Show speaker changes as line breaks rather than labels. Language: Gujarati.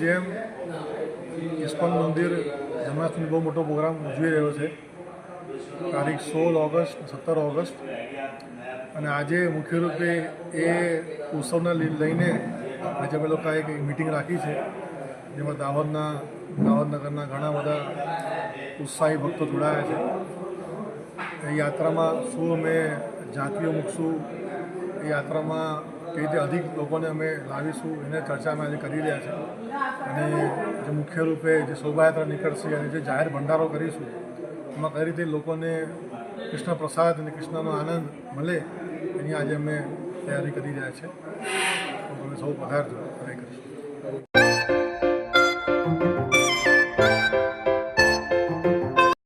જેમ ઇસ્કોન મંદિર જન્માષ્ટમી બહુ મોટો પ્રોગ્રામ ઉજવી રહ્યો છે તારીખ 16 ઓગસ્ટ 17 ઓગસ્ટ અને આજે મુખ્ય રૂપે એ ઉત્સવને લઈને આજે અમે લોકોએ એક મિટિંગ રાખી છે જેમાં દાહોદનગરના ઘણા બધા ઉત્સાહી ભક્તો જોડાયા છે। એ યાત્રામાં શું અમે જાતિઓ મૂકશું, એ યાત્રામાં કેવી રીતે અધિક લોકોને અમે લાવીશું એની ચર્ચા અમે આજે કરી રહ્યા છે અને જે મુખ્ય રૂપે જે શોભાયાત્રા નીકળશે અને જે જાહેર ભંડારો કરીશું એમાં કઈ રીતે લોકોને કૃષ્ણ પ્રસાદ અને કૃષ્ણનો આનંદ મળે એની આજે અમે તૈયારી કરી રહ્યા છીએ। તમે સૌ પધારજો, ટ્રાય કરીશું।